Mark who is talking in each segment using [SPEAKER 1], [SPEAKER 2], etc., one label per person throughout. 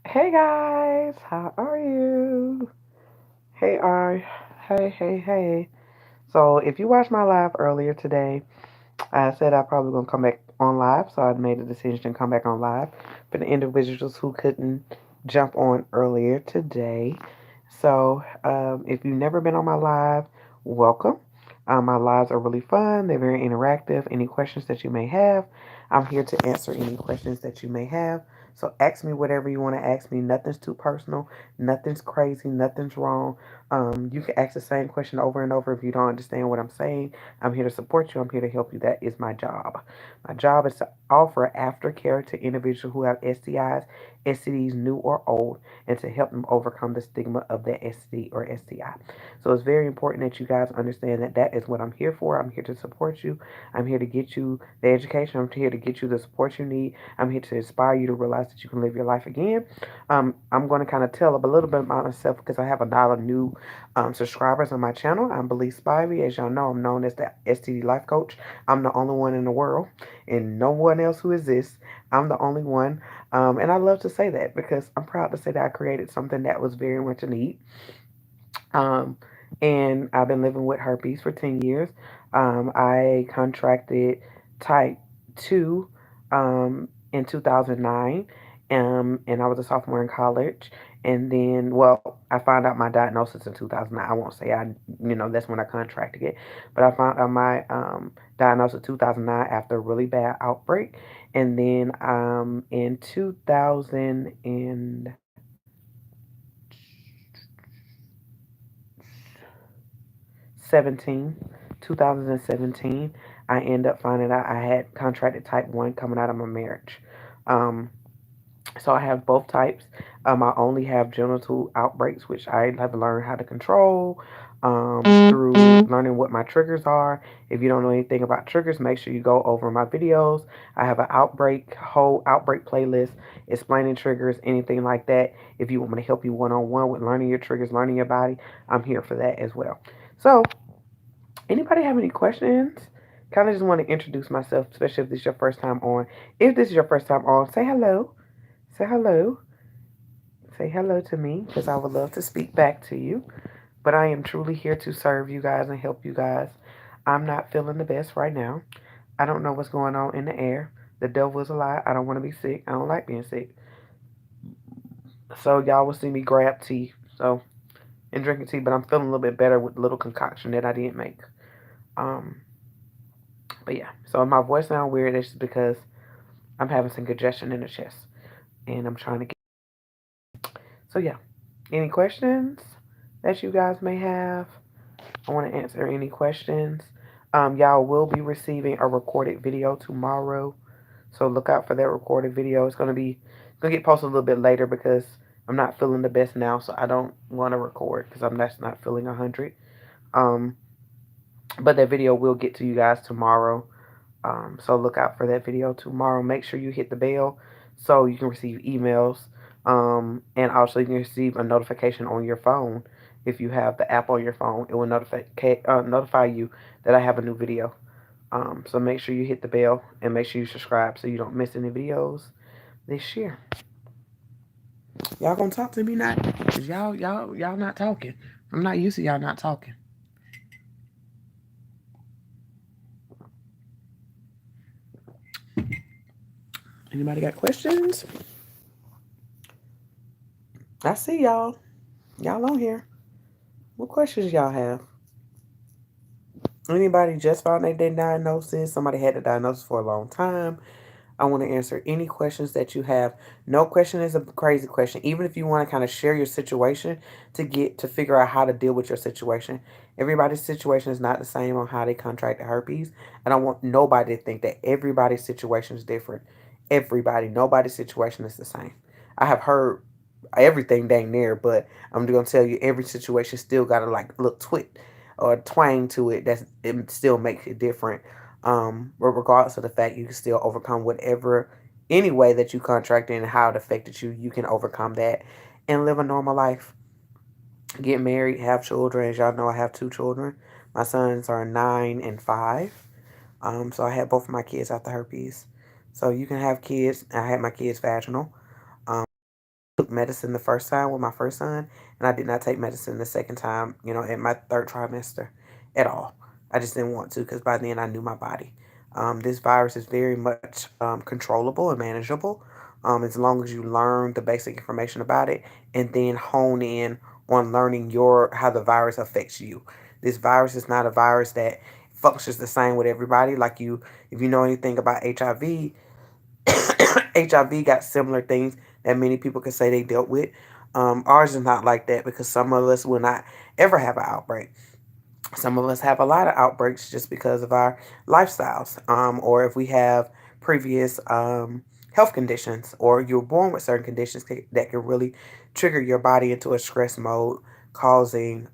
[SPEAKER 1] Hey guys, how are you? Hey, hey. So, if you watched my live earlier today, I said I probably gonna come back on live, so I made a decision to come back on live for the individuals who couldn't jump on earlier today. So, if you've never been on my live, welcome. My lives are really fun. They're very interactive. Any questions that you may have, I'm here to answer any questions that you may have. So ask me whatever you want to ask me. Nothing's too personal. Nothing's crazy. Nothing's wrong. You can ask the same question over and over if you don't understand what I'm saying. I'm here to support you. I'm here to help you. That is my job. My job is to offer aftercare to individuals who have STIs, STDs, new or old, and to help them overcome the stigma of that STD or STI. So it's very important that you guys understand that that is what I'm here for. I'm here to support you. I'm here to get you the education. I'm here to get you the support you need. I'm here to inspire you to realize that you can live your life again. I'm going to kind of tell a little bit about myself because I have a lot of new subscribers on my channel. I'm Belize. As y'all know, I'm known as the STD life coach. I'm the only one in the world, and no one else who exists. I'm the only one, and I love to say that because I'm proud to say that I created something that was very much a need. Um, and I've been living with herpes for 10 years. I contracted type 2 in 2009, and I was a sophomore in college. And then, well, I found out my diagnosis in 2009. I won't say that's when I contracted it, but I found out my diagnosis in 2009 after a really bad outbreak. And then in 2017, 2017, I ended up finding out I had contracted type 1 coming out of my marriage. Um, so I have both types. I only have genital outbreaks, which I have learned how to control through learning what my triggers are. If you don't know anything about triggers, make sure you go over my videos. I have an whole outbreak playlist explaining triggers, anything like that. If you want me to help you one on one with learning your triggers, learning your body, I'm here for that as well. So, anybody have any questions? Kind of just want to introduce myself, especially if this is your first time on. If this is your first time on, say hello. Say hello. Say hello to me because I would love to speak back to you. But I am truly here to serve you guys and help you guys. I'm not feeling the best right now. I don't know what's going on in the air. The devil is a lie. I don't want to be sick. I don't like being sick. So y'all will see me grab tea. So and drinking tea, but I'm feeling a little bit better with the little concoction that I didn't make. Um, but yeah. So if my voice sound weird, it's just because I'm having some congestion in the chest, and I'm trying to get. So yeah. Any questions that you guys may have? I want to answer any questions. Y'all will be receiving a recorded video tomorrow, so look out for that recorded video. It's gonna get posted a little bit later because I'm not feeling the best now, so I don't want to record because I'm just not feeling 100. Um, but that video will get to you guys tomorrow. So look out for that video tomorrow. Make sure you hit the bell so you can receive emails. And also you can receive a notification on your phone. If you have the app on your phone, it will notify you that I have a new video. So make sure you hit the bell and make sure you subscribe so you don't miss any videos this year. Y'all gonna talk to me not? Cause y'all not talking. I'm not used to y'all not talking. Anybody got questions? I see y'all. Y'all on here. What questions y'all have? Anybody just found their diagnosis? Somebody had the diagnosis for a long time. I want to answer any questions that you have. No question is a crazy question. Even if you want to kind of share your situation to figure out how to deal with your situation. Everybody's situation is not the same on how they contract the herpes. I don't want nobody to think that everybody's situation is different. Nobody's situation is the same. I have heard everything dang near, but I'm gonna tell you every situation still got a like little twit or twang to it that it still makes it different. But regardless of the fact, you can still overcome whatever any way that you contracted and how it affected you. You can overcome that and live a normal life. Get married, have children. As y'all know, I have two children. My sons are 9 and 5. So I had both of my kids after herpes. So you can have kids. I had my kids vaginal. Um, took medicine the first time with my first son, and I did not take medicine the second time, in my third trimester at all. I just didn't want to because by then I knew my body. This virus is very much controllable and manageable as long as you learn the basic information about it and then hone in on learning how the virus affects you. This virus is not a virus that functions the same with everybody. Like if you know anything about HIV, HIV got similar things that many people can say they dealt with. Ours is not like that because some of us will not ever have an outbreak. Some of us have a lot of outbreaks just because of our lifestyles, or if we have previous health conditions, or you're born with certain conditions that can really trigger your body into a stress mode, causing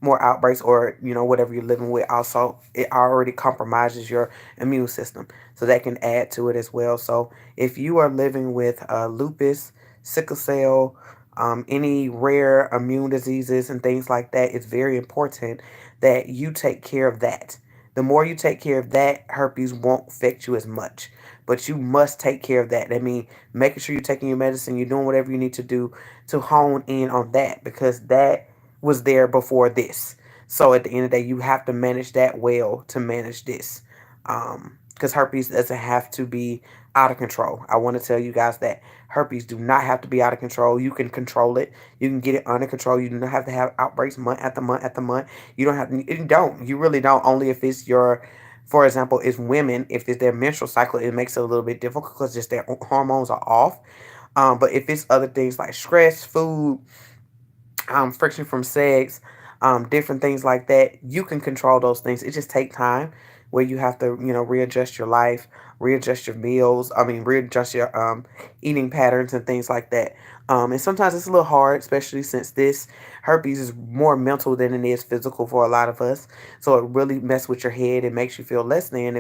[SPEAKER 1] more outbreaks, or whatever you're living with. Also, it already compromises your immune system, so that can add to it as well. So if you are living with lupus, sickle cell, any rare immune diseases and things like that, it's very important that you take care of that. The more you take care of that, herpes won't affect you as much. But you must take care of that. I mean, making sure you're taking your medicine, you're doing whatever you need to do to hone in on that, because that was there before this. So at the end of the day, you have to manage that well to manage this. Because herpes doesn't have to be out of control. I want to tell you guys that herpes do not have to be out of control. You can control it. You can get it under control. You do not have to have outbreaks month after month after month. You don't have. You don't. You really don't. Only if it's your, for example, it's women. If it's their menstrual cycle, it makes it a little bit difficult because just their hormones are off. But if it's other things like stress, food, friction from sex, different things like that. You can control those things. It just take time where you have to, readjust your life, readjust your meals. I mean, readjust your eating patterns and things like that. And sometimes it's a little hard, especially since this herpes is more mental than it is physical for a lot of us. So it really messes with your head. It makes you feel less than.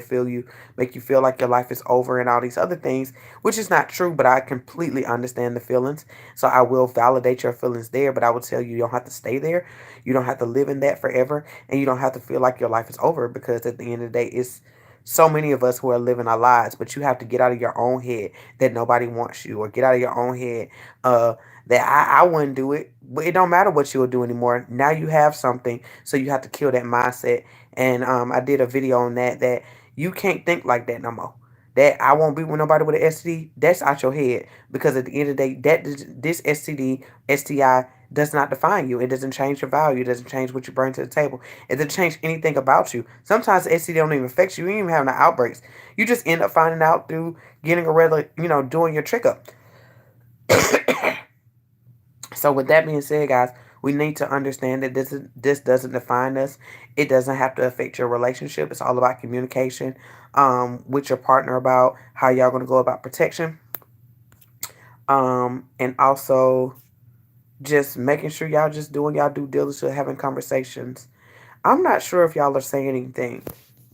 [SPEAKER 1] Make you feel like your life is over and all these other things, which is not true. But I completely understand the feelings. So I will validate your feelings there, but I will tell you, you don't have to stay there. You don't have to live in that forever, and you don't have to feel like your life is over, because at the end of the day, it's so many of us who are living our lives, but you have to get out of your own head that nobody wants you, or get out of your own head uh, that I wouldn't do it. But it don't matter what you'll do anymore. Now you have something, so you have to kill that mindset. And I did a video on that you can't think like that no more. That I won't be with nobody with an STD, that's out your head. Because at the end of the day, this STD, STI does not define you. It doesn't change your value. It doesn't change what you bring to the table. It doesn't change anything about you. Sometimes the STD don't even affect you. You ain't even having the outbreaks. You just end up finding out through getting a regular, doing your checkup. So with that being said, guys, we need to understand that this doesn't define us. It doesn't have to affect your relationship. It's all about communication with your partner about how y'all gonna go about protection. And also just making sure y'all just doing y'all due diligence, having conversations. I'm not sure if y'all are saying anything,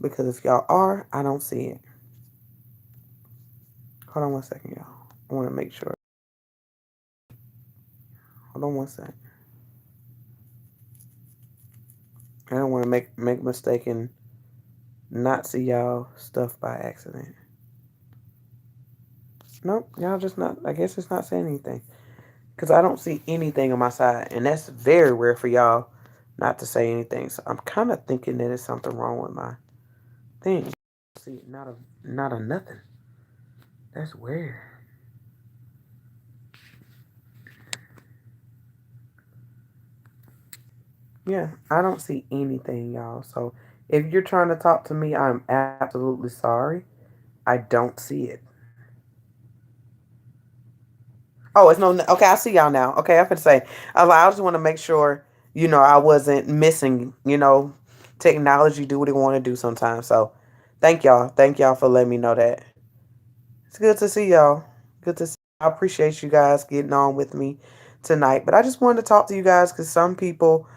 [SPEAKER 1] because if y'all are, I don't see it. Hold on one second, y'all. I want to make sure. Hold on one second. I don't want to make a mistake and not see y'all stuff by accident. Nope, y'all just not. I guess it's not saying anything, because I don't see anything on my side, and that's very rare for y'all not to say anything. So I'm kind of thinking that there's something wrong with my thing. See, not a nothing. That's weird. Yeah, I don't see anything, y'all. So if you're trying to talk to me, I'm absolutely sorry. I don't see it. Oh, it's no. Okay, I see y'all now. Okay, I'm gonna say. I just want to make sure I wasn't missing. Technology do what it want to do sometimes. So thank y'all. Thank y'all for letting me know that. It's good to see y'all. Good to see. I appreciate you guys getting on with me tonight. But I just wanted to talk to you guys because some people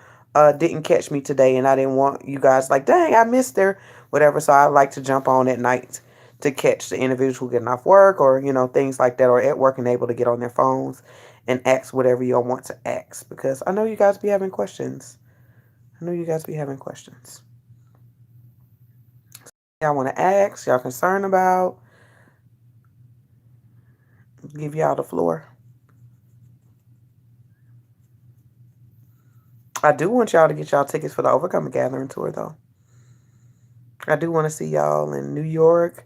[SPEAKER 1] didn't catch me today, and I didn't want you guys like, dang, I missed her, whatever. So I like to jump on at night to catch the individuals who getting off work, or things like that, or at work and able to get on their phones and ask whatever y'all want to ask, because I know you guys be having questions. I know you guys be having questions. Y'all want to ask, y'all concerned about, give y'all the floor. I do want y'all to get y'all tickets for the Overcoming Gathering tour, though. I do want to see y'all in New York,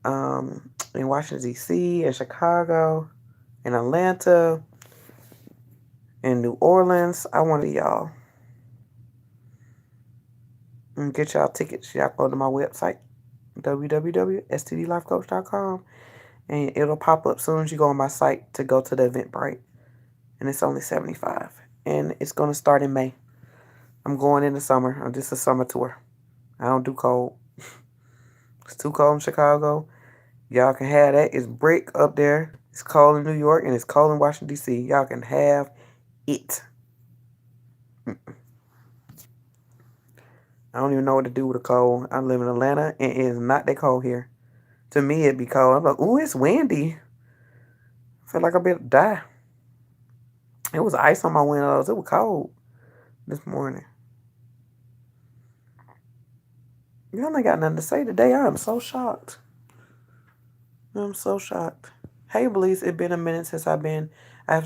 [SPEAKER 1] in Washington, D.C., in Chicago, in Atlanta, in New Orleans. I want to y'all. And get y'all tickets. Y'all go to my website, www.stdlifecoach.com, and it'll pop up as soon as you go on my site to go to the Eventbrite. And it's only $75. And it's going to start in May. I'm going in the summer. This is a summer tour. I don't do cold. It's too cold in Chicago. Y'all can have that. It's brick up there. It's cold in New York and it's cold in Washington, D.C. Y'all can have it. I don't even know what to do with the cold. I live in Atlanta and it is not that cold here. To me, it'd be cold. I'm like, ooh, it's windy. I feel like I'm about to die. It was ice on my windows. It was cold this morning. Y'all ain't got nothing to say today. I am so shocked. I'm so shocked. Hey, Belize, it's been a minute since I've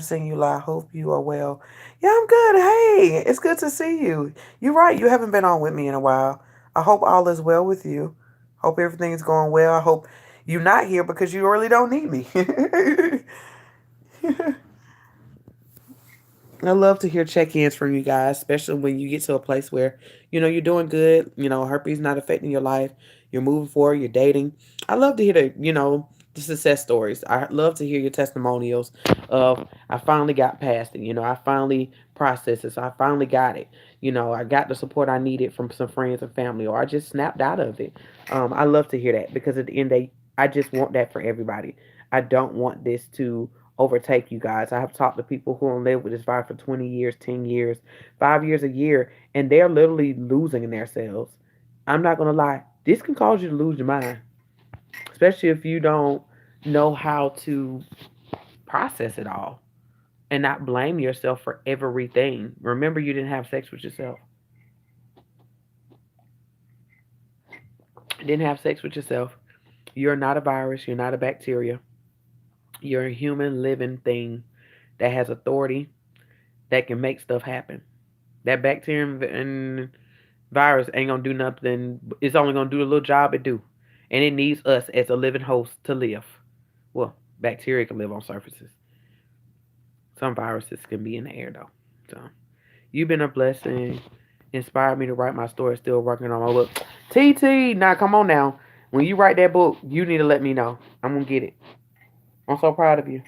[SPEAKER 1] seen you live. Hope you are well. Yeah, I'm good. Hey, it's good to see you. You're right. You haven't been on with me in a while. I hope all is well with you. Hope everything is going well. I hope you're not here because you really don't need me. I love to hear check-ins from you guys, especially when you get to a place where, you're doing good, herpes not affecting your life, you're moving forward, you're dating. I love to hear the success stories. I love to hear your testimonials of I finally got past it, I finally processed it, so I finally got it. I got the support I needed from some friends and family, or I just snapped out of it. I love to hear that because at the end of the day, I just want that for everybody. I don't want this to overtake you guys. I have talked to people who have lived with this virus for 20 years, 10 years, 5 years, a year, and they're literally losing in themselves. I'm not going to lie. This can cause you to lose your mind, especially if you don't know how to process it all and not blame yourself for everything. Remember, you didn't have sex with yourself. You didn't have sex with yourself. You're not a virus. You're not a bacteria. You're a human living thing that has authority that can make stuff happen. That bacterium and virus ain't gonna do nothing. It's only gonna do the little job it do, and it needs us as a living host to live. Well, bacteria can live on surfaces. Some viruses can be in the air though. So you've been a blessing. Inspired me to write my story. Still working on my book. TT, now come on now. When you write that book, you need to let me know. I'm gonna get it. I'm so proud of you.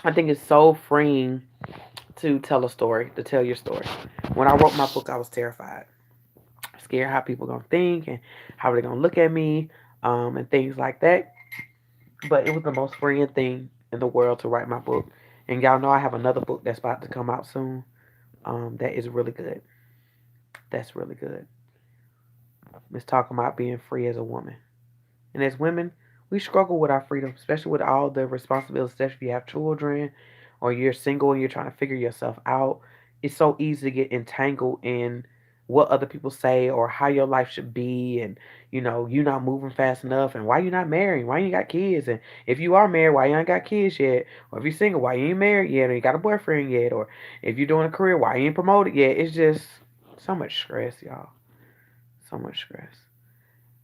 [SPEAKER 1] I think it's so freeing to tell a story, to tell your story. When I wrote my book, I was terrified, scared how people gonna think and how they gonna look at me, and things like that. But it was the most freeing thing in the world to write my book. And y'all know I have another book that's about to come out soon. That is really good. That's really good. It's talking about being free as a woman. And as women, we struggle with our freedom, especially with all the responsibilities, especially if you have children or you're single and you're trying to figure yourself out. It's so easy to get entangled in what other people say or how your life should be, and you're not moving fast enough, and why you not married, why you ain't got kids, and if you are married, why you ain't got kids yet, or if you're single, why you ain't married yet, or you got a boyfriend yet, or if you're doing a career, why you ain't promoted yet. It's just so much stress, y'all. So much stress.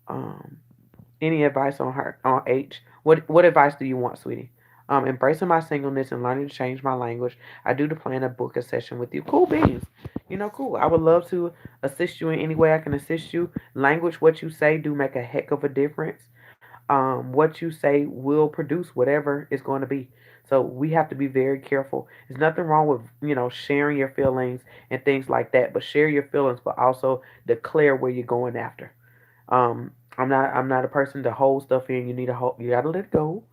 [SPEAKER 1] Um, any advice on her on H? What advice do you want, sweetie? Embracing my singleness and learning to change my language. I do to plan a book a session with you. Cool beans. Cool. I would love to assist you in any way I can assist you. Language, what you say, do make a heck of a difference. What you say will produce whatever it's going to be. So we have to be very careful. There's nothing wrong with sharing your feelings and things like that, but share your feelings, but also declare where you're going after. I'm not a person to hold stuff in. You need to hold. You gotta let it go.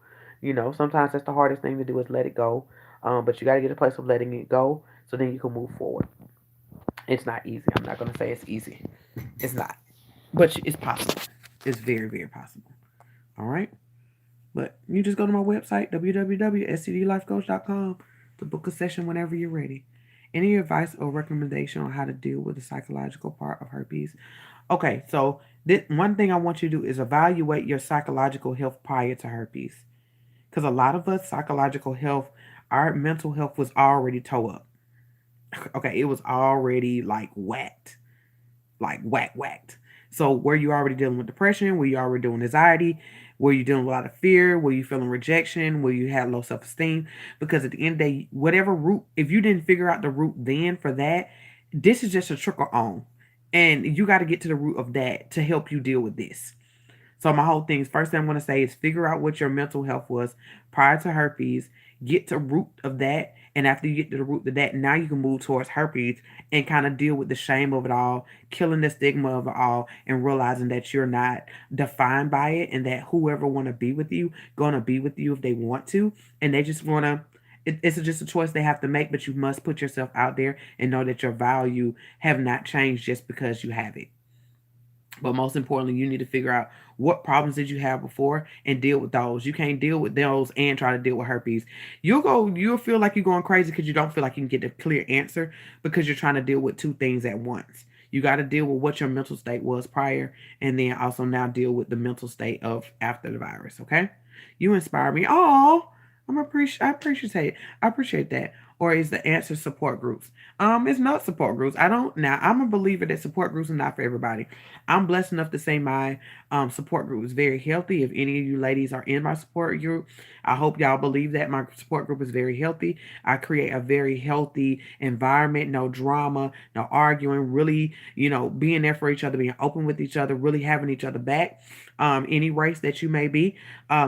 [SPEAKER 1] Sometimes that's the hardest thing to do is let it go. But you gotta get a place of letting it go, so then you can move forward. It's not easy. I'm not gonna say it's easy. It's not, but it's possible. It's very, very possible. All right. But you just go to my website www.stdlifecoach.com to book a session whenever you're ready. Any advice or recommendation on how to deal with the psychological part of herpes? Okay, so this one thing I want you to do is evaluate your psychological health prior to herpes. Because a lot of us, psychological health, our mental health was already toe up. Okay, it was already like whacked, like whacked. So were you already dealing with depression? Were you already doing anxiety? Were you dealing with a lot of fear? Were you feeling rejection? Were you had low self esteem? Because at the end of the day, whatever root, if you didn't figure out the root then for that, this is just a trickle on, and you got to get to the root of that to help you deal with this. So my whole thing is, first thing I'm going to say is figure out what your mental health was prior to herpes. Get to the root of that, and after you get to the root of that, now you can move towards herpes and kind of deal with the shame of it all, killing the stigma of it all, and realizing that you're not defined by it, and that whoever want to be with you, gonna be with you if they want to, and they just want to. It's just a choice they have to make, but you must put yourself out there and know that your value have not changed just because you have it. But most importantly, you need to figure out what problems did you have before and deal with those. You can't deal with those and try to deal with herpes. You'll feel like you're going crazy because you don't feel like you can get a clear answer because you're trying to deal with two things at once. You got to deal with what your mental state was prior, and then also now deal with the mental state of after the virus. Okay, you inspire me. Oh, I appreciate I appreciate that. Or is the answer support groups? It's not support groups. I don't now. I'm a believer that support groups are not for everybody. I'm blessed enough to say my support group is very healthy. If any of you ladies are in my support group, I hope y'all believe that my support group is very healthy. I create a very healthy environment, no drama, no arguing, really, being there for each other, being open with each other, really having each other back, any race that you may be.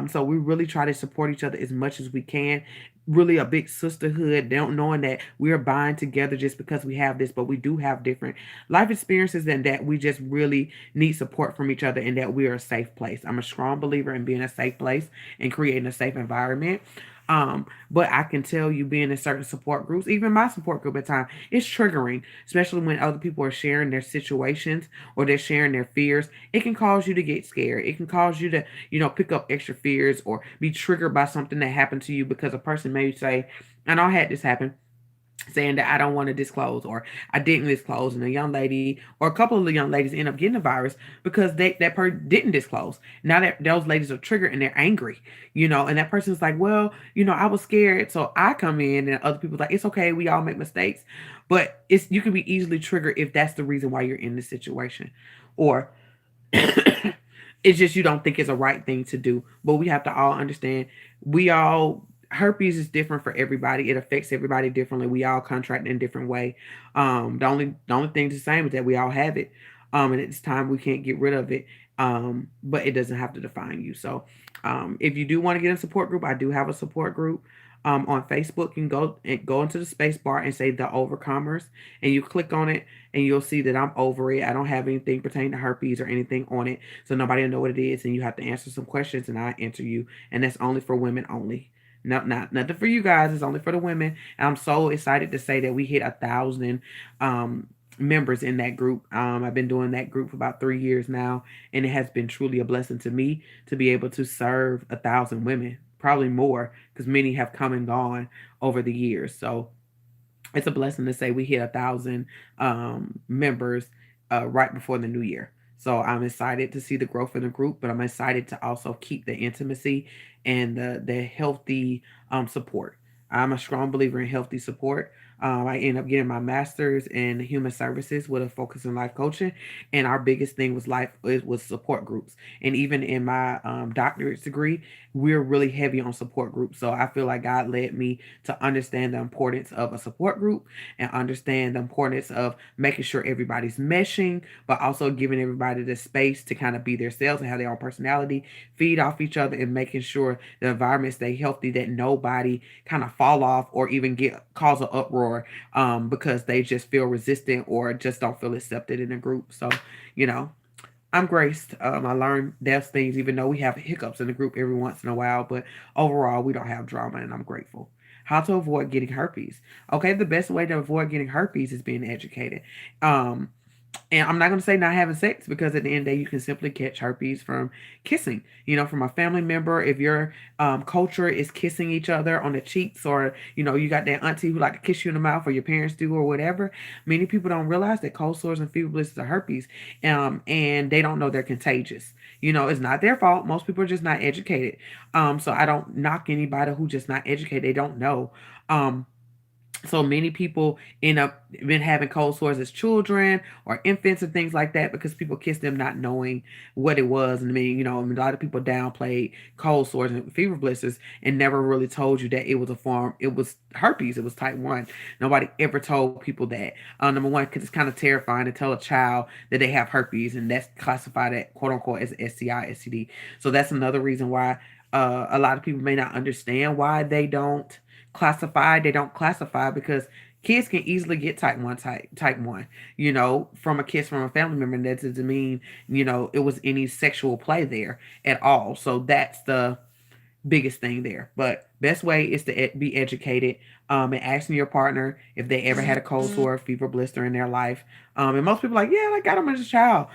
[SPEAKER 1] So we really try to support each other as much as we can. Really a big sisterhood, don't knowing that we're buying together just because we have this, but we do have different life experiences, and that we just really need support from each other, and that we are a safe place. I'm a strong believer in being a safe place and creating a safe environment. But I can tell you, being in certain support groups, even my support group at times, it's triggering, especially when other people are sharing their situations or they're sharing their fears. It can cause you to get scared. It can cause you to, pick up extra fears or be triggered by something that happened to you, because a person may say, and I had this happen, saying that I don't want to disclose, or I didn't disclose, and a young lady or a couple of the young ladies end up getting the virus because that person didn't disclose. Now that those ladies are triggered and they're angry, and that person's like, well, I was scared, so I come in, and other people's like, it's okay, we all make mistakes, but you can be easily triggered if that's the reason why you're in this situation, or it's just you don't think it's a right thing to do. But we have to all understand, we all herpes is different for everybody. It affects everybody differently. We all contract in a different way. The only thing the same is that we all have it. And it's time we can't get rid of it. But it doesn't have to define you. So if you do want to get in a support group, I do have a support group. On Facebook, you can go into the space bar and say the overcomers, and you click on it, and you'll see that I'm over it. I don't have anything pertaining to herpes or anything on it, so nobody will know what it is, and you have to answer some questions, and I answer you, and that's only for women only. Not nothing for you guys. It's only for the women. And I'm so excited to say that we hit 1,000 members in that group. I've been doing that group for about 3 years now, and it has been truly a blessing to me to be able to serve 1,000 women, probably more, because many have come and gone over the years. So it's a blessing to say we hit 1,000 members right before the new year. So I'm excited to see the growth in the group, but I'm excited to also keep the intimacy and the healthy support. I'm a strong believer in healthy support. I ended up getting my master's in human services with a focus in life coaching, and our biggest thing was it was support groups. And even in my doctorate degree, we're really heavy on support groups. So I feel like God led me to understand the importance of a support group and understand the importance of making sure everybody's meshing, but also giving everybody the space to kind of be themselves and have their own personality, feed off each other, and making sure the environment stay healthy, that nobody kind of fall off or even cause an uproar because they just feel resistant or just don't feel accepted in a group. So, you know, I'm graced. I learned there's things, even though we have hiccups in the group every once in a while, but overall, we don't have drama, and I'm grateful. How to avoid getting herpes? Okay, the best way to avoid getting herpes is being educated. Um, and I'm not going to say not having sex, because at the end of the day, you can simply catch herpes from kissing, from a family member. If your culture is kissing each other on the cheeks, or, you got that auntie who like to kiss you in the mouth, or your parents do, or whatever. Many people don't realize that cold sores and fever blisters are herpes, and they don't know they're contagious. It's not their fault. Most people are just not educated. So I don't knock anybody who just not educated. They don't know. Um, So many people end up been having cold sores as children or infants and things like that because people kiss them not knowing what it was. And I mean, a lot of people downplayed cold sores and fever blisters and never really told you that it was a form. It was herpes. It was type 1. Nobody ever told people that. Number one, because it's kind of terrifying to tell a child that they have herpes, and that's classified at quote unquote as STI, STD. So that's another reason why a lot of people may not understand why they don't classify because kids can easily get type 1, from a kiss from a family member. And that doesn't mean, it was any sexual play there at all. So that's the biggest thing there. But best way is to be educated, and asking your partner if they ever had a cold sore, fever, blister in their life. And most people are like, yeah, I got them as a child,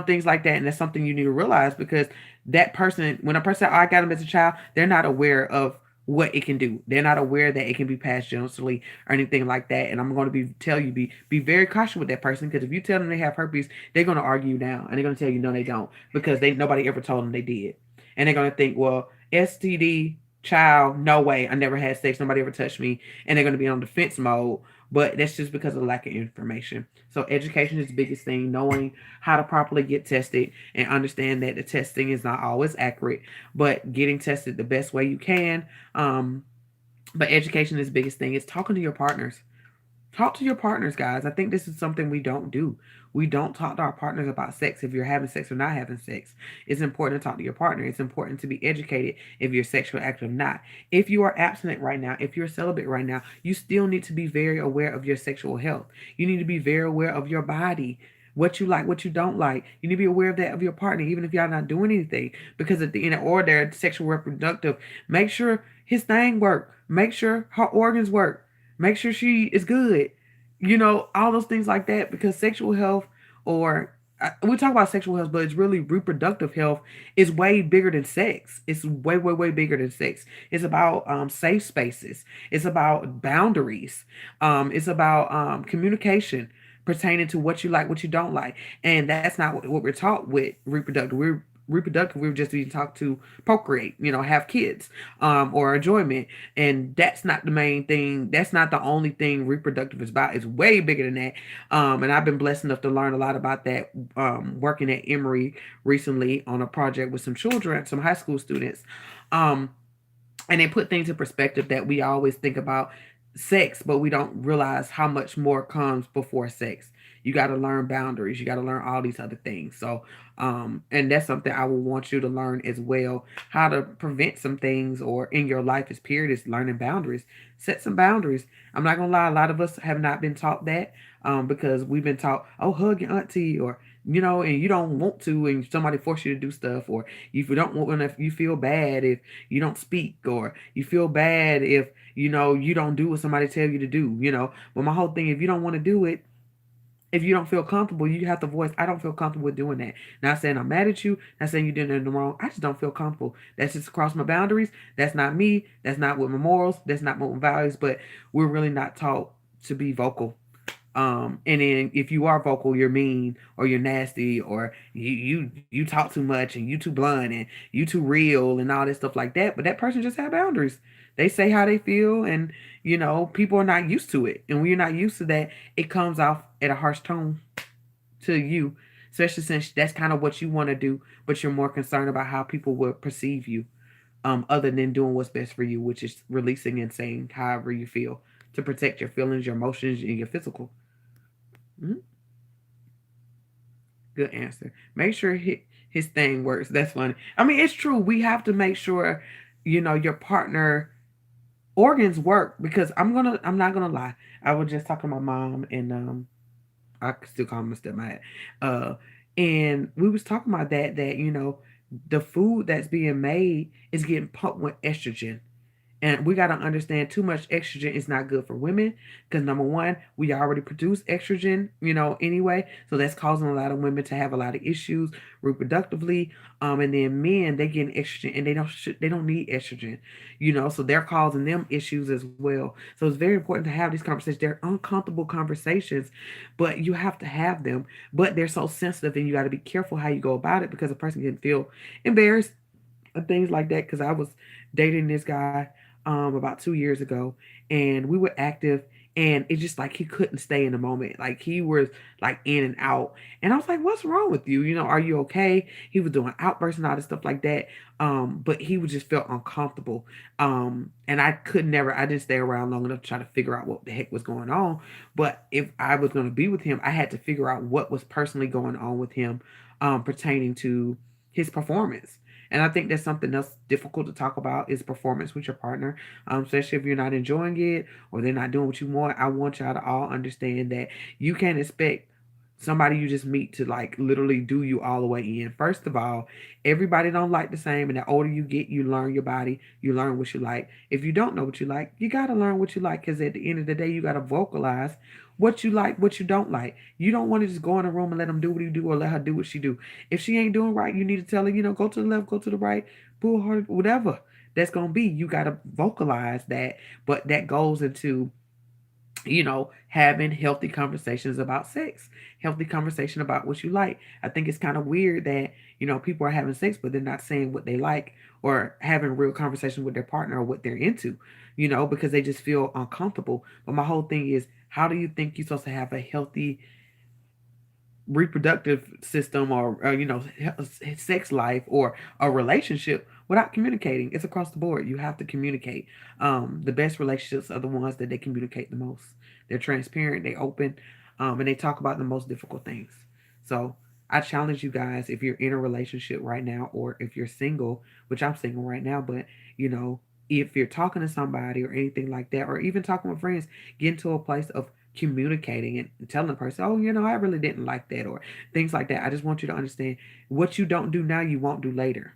[SPEAKER 1] things like that. And that's something you need to realize because that person, when a person, oh, I got them as a child, they're not aware of what it can do. They're not aware that it can be passed genitally or anything like that. And I'm going to tell you, be very cautious with that person because if you tell them they have herpes, they're going to argue you down and they're going to tell you no, they don't because nobody ever told them they did, and they're going to think, well, STD child, no way, I never had sex, nobody ever touched me, and they're going to be on defense mode. But that's just because of lack of information. So education is the biggest thing, knowing how to properly get tested and understand that the testing is not always accurate, but getting tested the best way you can. But education is the biggest thing. It's talking to your partners. Talk to your partners, guys. I think this is something we don't do. We don't talk to our partners about sex if you're having sex or not having sex. It's important to talk to your partner. It's important to be educated if you're sexually active or not. If you are abstinent right now, if you're celibate right now, you still need to be very aware of your sexual health. You need to be very aware of your body, what you like, what you don't like. You need to be aware of that of your partner, even if y'all not doing anything. Because at the end of or they're sexual reproductive, make sure his thing work. Make sure her organs work. Make sure she is good. All those things like that. Because sexual health, or we talk about sexual health, but it's really reproductive health is way bigger than sex. It's way, way, way bigger than sex. It's about safe spaces. It's about boundaries. It's about communication pertaining to what you like, what you don't like. And that's not what we're taught with reproductive. We're just being taught to procreate, have kids, or enjoyment. And that's not the main thing. That's not the only thing reproductive is about. It's way bigger than that. And I've been blessed enough to learn a lot about that, working at Emory recently on a project with some children, some high school students. And they put things in perspective that we always think about sex, but we don't realize how much more comes before sex. You got to learn boundaries. You got to learn all these other things. So, and that's something I would want you to learn as well. How to prevent some things or in your life is period is learning boundaries. Set some boundaries. I'm not gonna lie, a lot of us have not been taught that, because we've been taught, oh, hug your auntie, or and you don't want to, and somebody force you to do stuff, or if you don't want, if you feel bad if you don't speak, or you feel bad if you don't do what somebody tell you to do. But my whole thing, if you don't want to do it, if you don't feel comfortable, you have to voice, I don't feel comfortable with doing that. Not saying I'm mad at you, not saying you did anything wrong. I just don't feel comfortable. That's just across my boundaries. That's not me. That's not with my morals. That's not with my values. But we're really not taught to be vocal. And then if you are vocal, you're mean or you're nasty or you talk too much and you too blunt and you too real and all this stuff like that. But that person just have boundaries. They say how they feel, and people are not used to it. And when you're not used to that, it comes off at a harsh tone to you, especially since that's kind of what you want to do, but you're more concerned about how people will perceive you, other than doing what's best for you, which is releasing and saying however you feel to protect your feelings, your emotions, and your physical. Mm-hmm. Good answer. Make sure his thing works. That's funny. I mean, it's true. We have to make sure, your partner organs work because I'm not gonna lie. I was just talking to my mom and I still call him my stepmom. Uh and we was talking about that the food that's being made is getting pumped with estrogen. And we got to understand too much estrogen is not good for women because number one, we already produce estrogen, anyway. So that's causing a lot of women to have a lot of issues reproductively. And then men, they get estrogen and they don't need estrogen, so they're causing them issues as well. So it's very important to have these conversations. They're uncomfortable conversations, but you have to have them. But they're so sensitive and you got to be careful how you go about it because a person can feel embarrassed and things like that. Because I was dating this guy about 2 years ago, and we were active And it's just like he couldn't stay in the moment. Like he was like in and out. And I was like, what's wrong with you? Are you okay? He was doing outbursts and all this stuff like that. But he would just felt uncomfortable. And I could never, I didn't stay around long enough to try to figure out what the heck was going on. But if I was going to be with him, I had to figure out what was personally going on with him, pertaining to his performance. And I think that's something else difficult to talk about is performance with your partner, especially if you're not enjoying it or they're not doing what you want. I want y'all to all understand that you can't expect somebody you just meet to like literally do you all the way in. First of all, everybody don't like the same, and the older you get, you learn your body, you learn what you like. If you don't know what you like, you gotta learn what you like, because at the end of the day, you gotta vocalize what you like, what you don't like. You don't want to just go in a room and let them do what you do or let her do what she do. If she ain't doing right, you need to tell her, go to the left, go to the right, pull her, whatever that's gonna be. You gotta vocalize that, but that goes into having healthy conversations about sex, healthy conversation about what you like. I think it's kind of weird that, people are having sex, but they're not saying what they like or having real conversation with their partner or what they're into, because they just feel uncomfortable. But my whole thing is, how do you think you're supposed to have a healthy reproductive system or sex life or a relationship without communicating? It's across the board. You have to communicate. The best relationships are the ones that they communicate the most. They're transparent, they open, and they talk about the most difficult things. So I challenge you guys, if you're in a relationship right now or if you're single, which I'm single right now, but if you're talking to somebody or anything like that, or even talking with friends, get into a place of communicating and telling the person, oh, I really didn't like that, or things like that. I just want you to understand, what you don't do now, you won't do later.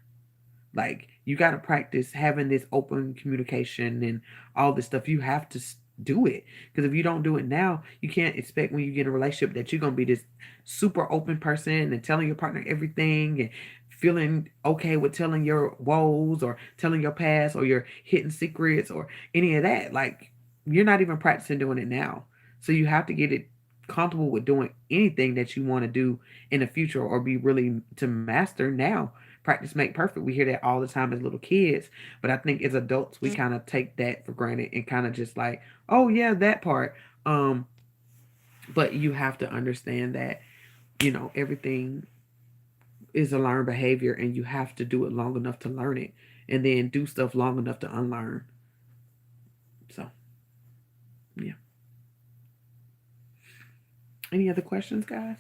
[SPEAKER 1] Like, you got to practice having this open communication and all this stuff. You have to do it, because if you don't do it now, you can't expect when you get in a relationship that you're going to be this super open person and telling your partner everything and feeling okay with telling your woes or telling your past or your hidden secrets or any of that. Like, you're not even practicing doing it now. So you have to get it comfortable with doing anything that you want to do in the future or be really to master now. Practice make perfect. We hear that all the time as little kids, but I think as adults we kind of take that for granted and kind of just like, oh yeah, that part. But you have to understand that everything is a learned behavior, and you have to do it long enough to learn it, and then do stuff long enough to unlearn. So yeah. Any other questions, guys?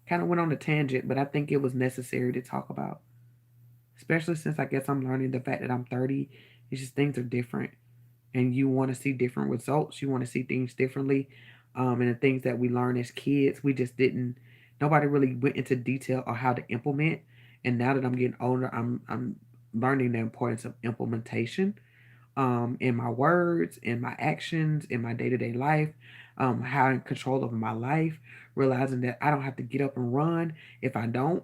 [SPEAKER 1] Kind of went on a tangent, but I think it was necessary to talk about, especially since I guess I'm learning the fact that I'm 30. It's just things are different, and you want to see different results. You want to see things differently, and the things that we learn as kids, we just didn't. Nobody really went into detail on how to implement. And now that I'm getting older, I'm learning the importance of implementation, in my words, in my actions, in my day to day life, having control over my life, realizing that I don't have to get up and run if I don't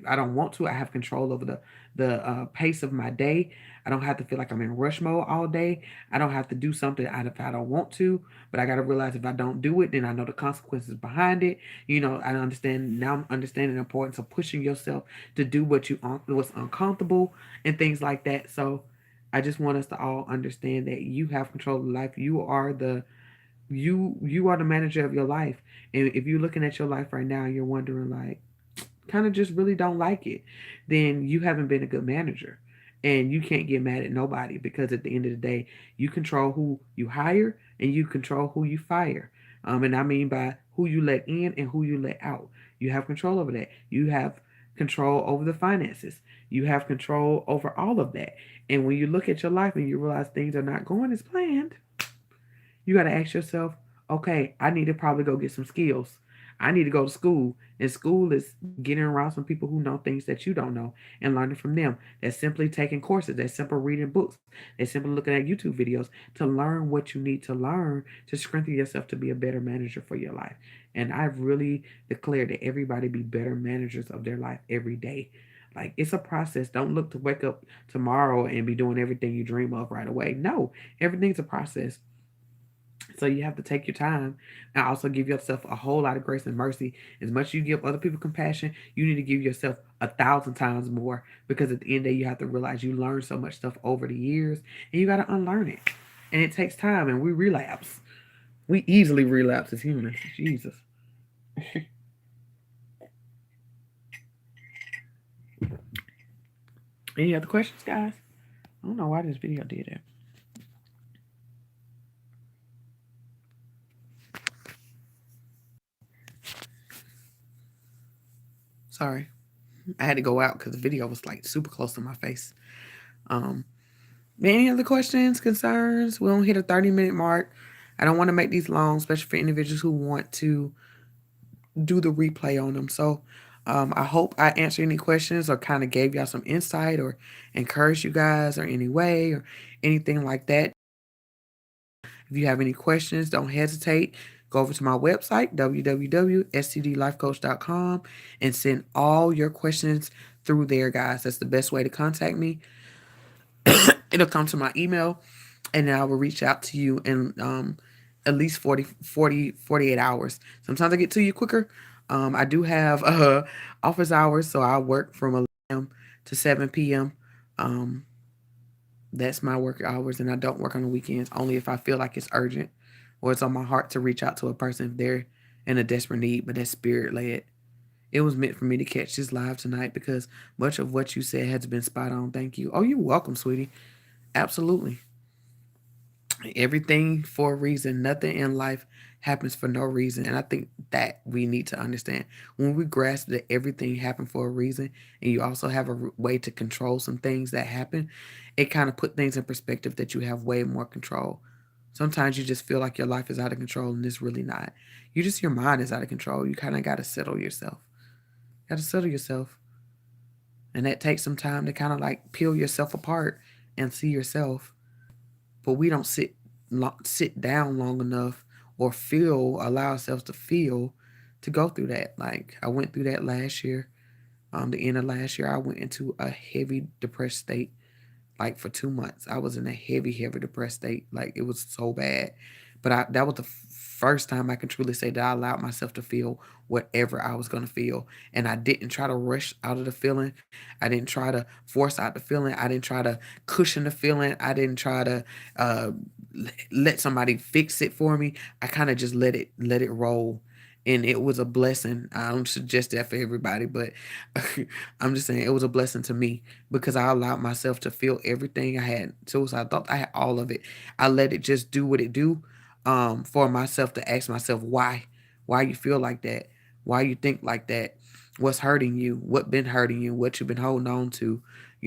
[SPEAKER 1] want to. I have control over the pace of my day. I don't have to feel like I'm in rush mode all day. I don't have to do something if I don't want to, but I got to realize if I don't do it, then I know the consequences behind it. I understand now. I'm understanding the importance of pushing yourself to do what's uncomfortable and things like that. So I just want us to all understand that you have control of life. You are the manager of your life. And if you're looking at your life right now and you're wondering like, kind of just really don't like it, then you haven't been a good manager. And you can't get mad at nobody, because at the end of the day, you control who you hire and you control who you fire. And I mean by who you let in and who you let out. You have control over that. You have control over the finances. You have control over all of that. And when you look at your life and you realize things are not going as planned, you got to ask yourself, okay, I need to probably go get some skills. I need to go to school. And school is getting around some people who know things that you don't know and learning from them. That's simply taking courses. That's simple reading books. That's simply looking at YouTube videos to learn what you need to learn to strengthen yourself to be a better manager for your life. And I've really declared that everybody be better managers of their life every day. Like, it's a process. Don't look to wake up tomorrow and be doing everything you dream of right away. No, everything's a process. So you have to take your time and also give yourself a whole lot of grace and mercy. As much as you give other people compassion, you need to give yourself 1,000 times more, because at the end of the day, you have to realize you learned so much stuff over the years and you got to unlearn it. And it takes time, and we relapse. We easily relapse as humans. Jesus. Any other questions, guys? I don't know why this video did that. Sorry. I had to go out because the video was like super close to my face. Um, any other questions, concerns? We don't hit a 30-minute mark. I don't want to make these long, especially for individuals who want to do the replay on them. So I hope I answered any questions or kind of gave y'all some insight or encouraged you guys or any way or anything like that. If you have any questions, don't hesitate. Go over to my website, www.stdlifecoach.com, and send all your questions through there, guys. That's the best way to contact me. It'll come to my email, and then I will reach out to you in at least 48 hours. Sometimes I get to you quicker. I do have office hours, so I work from 11 a.m. to 7 p.m. Um, that's my work hours, and I don't work on the weekends, only if I feel like it's urgent or it's on my heart to reach out to a person if they're in a desperate need, but that's spirit led. It was meant for me to catch this live tonight because much of what you said has been spot on. Thank you. Oh, you're welcome, sweetie. Absolutely. Everything for a reason. Nothing in life happens for no reason. And I think that we need to understand when we grasp that everything happened for a reason and you also have a way to control some things that happen, it kind of put things in perspective that you have way more control. Sometimes you just feel like your life is out of control and it's really not. Your mind is out of control. You kind of got to settle yourself. Got to settle yourself. And that takes some time to kind of like peel yourself apart and see yourself. But we don't sit down long enough or allow ourselves to feel to go through that. Like I went through that last year. The end of last year, I went into a heavy depressed state. Like for 2 months, I was in a heavy depressed state. Like it was so bad. But that was the first time I can truly say that I allowed myself to feel whatever I was going to feel. And I didn't try to rush out of the feeling. I didn't try to force out the feeling. I didn't try to cushion the feeling. I didn't try to uh, let somebody fix it for me. I kind of just let it roll. And it was a blessing. I don't suggest that for everybody, but I'm just saying it was a blessing to me because I allowed myself to feel everything I had. So I thought I had all of it. I let it just do what it do. For myself to ask myself why you feel like that, why you think like that, what's hurting you, what been hurting you, what you've been holding on to,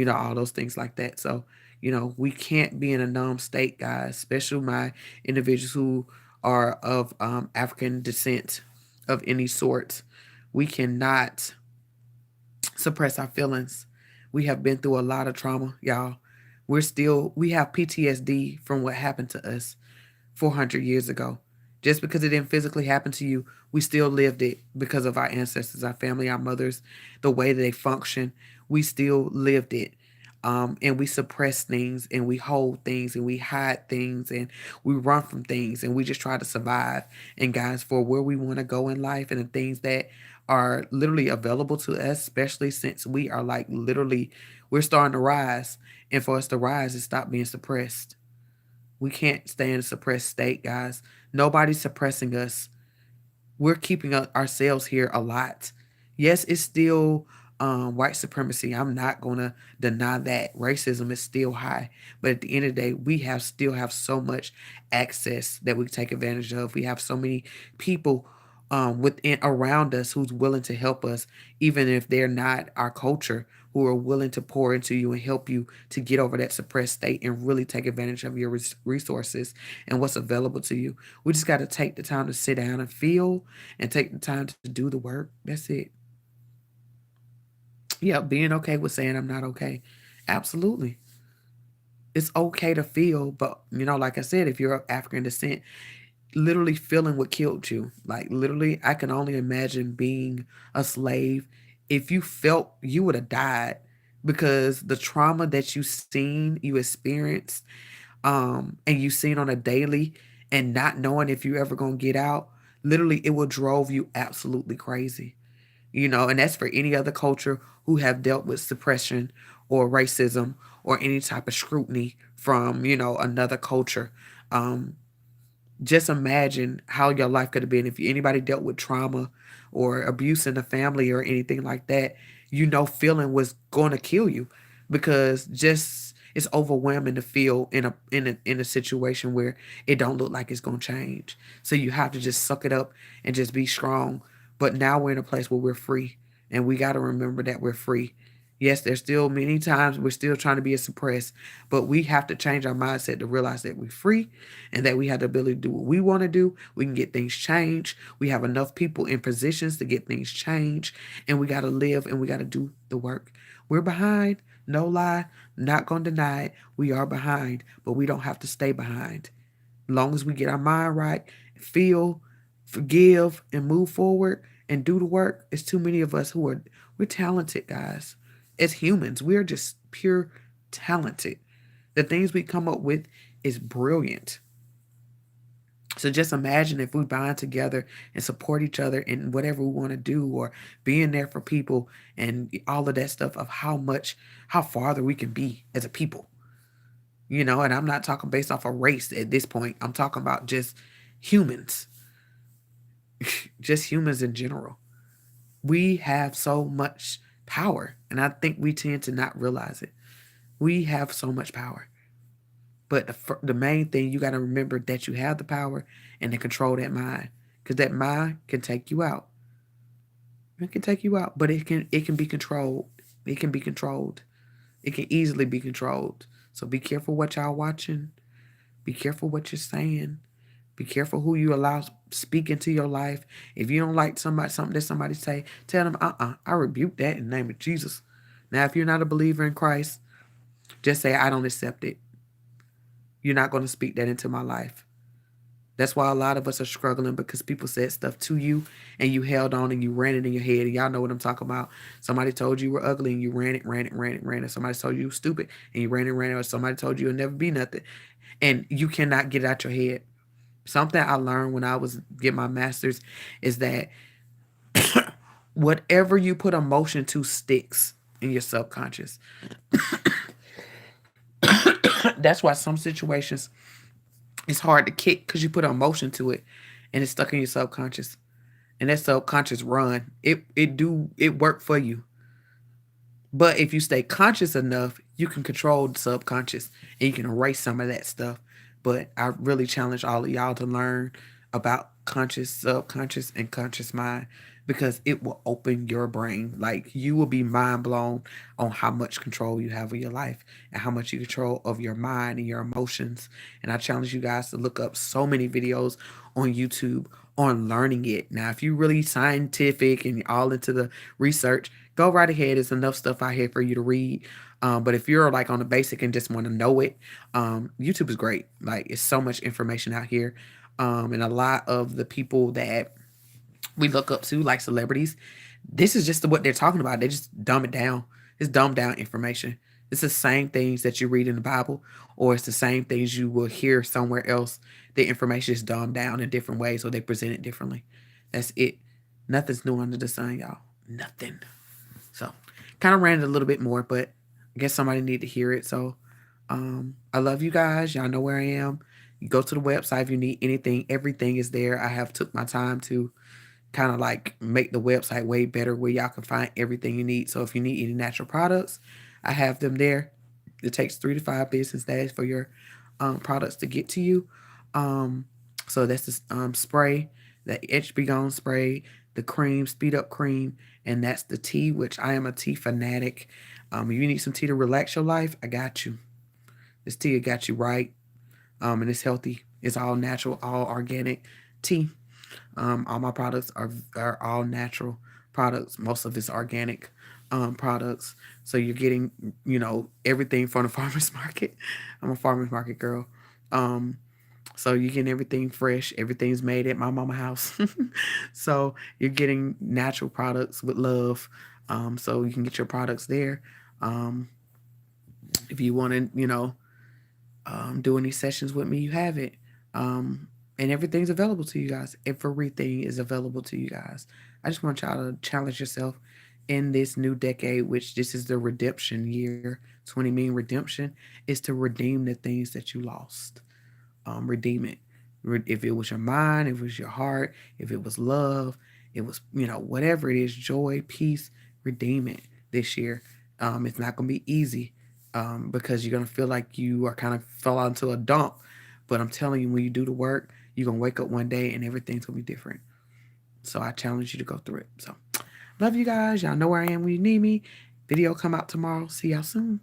[SPEAKER 1] all those things like that. So, we can't be in a numb state, guys, especially my individuals who are of African descent of any sort. We cannot suppress our feelings. We have been through a lot of trauma, y'all. We have PTSD from what happened to us 400 years ago. Just because it didn't physically happen to you, we still lived it because of our ancestors, our family, our mothers, the way that they function. We still lived it. And we suppress things and we hold things and we hide things and we run from things and we just try to survive. And guys, for where we want to go in life and the things that are literally available to us, especially since we are like literally, we're starting to rise. And for us to rise and stop being suppressed. We can't stay in a suppressed state, guys. Nobody's suppressing us. We're keeping ourselves here a lot. Yes, it's still white supremacy. I'm not going to deny that. Racism is still high. But at the end of the day, still have so much access that we take advantage of. We have so many people within around us who's willing to help us, even if they're not our culture, who are willing to pour into you and help you to get over that suppressed state and really take advantage of your resources and what's available to you. We just got to take the time to sit down and feel and take the time to do the work. That's it. Yeah, being okay with saying I'm not okay. Absolutely. It's okay to feel, but like I said, if you're of African descent, literally feeling what killed you. Like literally, I can only imagine being a slave. If you felt, you would have died because the trauma that you experienced, and you seen on a daily and not knowing if you ever gonna get out, literally it will drove you absolutely crazy. And that's for any other culture who have dealt with suppression or racism or any type of scrutiny from, another culture. Um, Just imagine how your life could have been if anybody dealt with trauma or abuse in the family or anything like that. Feeling was going to kill you, because just it's overwhelming to feel in a situation where it don't look like it's going to change. So you have to just suck it up and just be strong. But now we're in a place where we're free, and we got to remember that we're free. Yes, there's still many times we're still trying to be suppressed, but we have to change our mindset to realize that we're free and that we have the ability to do what we want to do. We can get things changed. We have enough people in positions to get things changed, and we got to live and we got to do the work. We're behind, no lie, not going to deny it. We are behind, but we don't have to stay behind. As long as we get our mind right, feel, forgive, and move forward and do the work. It's too many of us we're talented, guys. As humans, we're just pure talented. The things we come up with is brilliant. So just imagine if we bind together and support each other in whatever we want to do, or being there for people and all of that stuff, of how farther we can be as a people. And I'm not talking based off a race at this point. I'm talking about just humans, just humans in general. We have so much power, and I think we tend to not realize it. We have so much power. But the main thing, you got to remember that you have the power and to control that mind, because that mind can take you out. It can take you out, but it can be controlled. It can be controlled. It can easily be controlled. So be careful what y'all watching. Be careful what you're saying. Be careful who you allow speak into your life. If you don't like something that somebody say, tell them, I rebuke that in the name of Jesus. Now, if you're not a believer in Christ, just say, I don't accept it. You're not going to speak that into my life. That's why a lot of us are struggling, because people said stuff to you and you held on and you ran it in your head. And y'all know what I'm talking about. Somebody told you were ugly and you ran it, ran it, ran it, ran it. Somebody told you were stupid and you ran it, ran it. Or somebody told you you'll never be nothing. And you cannot get it out your head. Something I learned when I was getting my master's is that whatever you put emotion to sticks in your subconscious. That's why some situations it's hard to kick, because you put emotion to it and it's stuck in your subconscious. And that subconscious run. It worked for you. But if you stay conscious enough, you can control the subconscious and you can erase some of that stuff. But I really challenge all of y'all to learn about conscious, subconscious, and conscious mind, because it will open your brain. Like, you will be mind blown on how much control you have of your life and how much you control of your mind and your emotions. And I challenge you guys to look up so many videos on YouTube on learning it. Now, if you're really scientific and all into the research, go right ahead. There's enough stuff out here for you to read. But if you're like on the basic and just want to know it, YouTube is great. Like, it's so much information out here. And a lot of the people that we look up to, like celebrities, this is just what they're talking about. They just dumb it down. It's dumbed down information. It's the same things that you read in the Bible, or it's the same things you will hear somewhere else. The information is dumbed down in different ways, or they present it differently. That's it. Nothing's new under the sun, y'all. Nothing. So, kind of ranted a little bit more, but I guess somebody need to hear it. So, I love you guys. Y'all know where I am. You go to the website if you need anything. Everything is there. I have took my time to kind of like make the website way better, where y'all can find everything you need. So if you need any natural products, I have them there. It takes 3 to 5 business days for your products to get to you. Um, so that's the spray, the HB Gone spray, the cream, speed up cream, and that's the tea, which I am a tea fanatic. If you need some tea to relax your life, I got you. This tea got you right. And it's healthy. It's all natural, all organic tea. All my products are all natural products. Most of it's organic products. So you're getting, everything from the farmer's market. I'm a farmer's market girl. Um, so you're getting everything fresh. Everything's made at my mama house. So you're getting natural products with love. So you can get your products there. Um, if you want to, do any sessions with me, you have it. And everything's available to you guys. Everything is available to you guys. I just want y'all to challenge yourself in this new decade, which this is the redemption year. 20 mean redemption is to redeem the things that you lost. Redeem it. If it was your mind, if it was your heart, if it was love, it was, whatever it is, joy, peace, redeem it this year. It's not going to be easy because you're going to feel like you are kind of fell out into a dump. But I'm telling you, when you do the work, you're going to wake up one day and everything's going to be different. So I challenge you to go through it. So love you guys. Y'all know where I am when you need me. Video come out tomorrow. See y'all soon.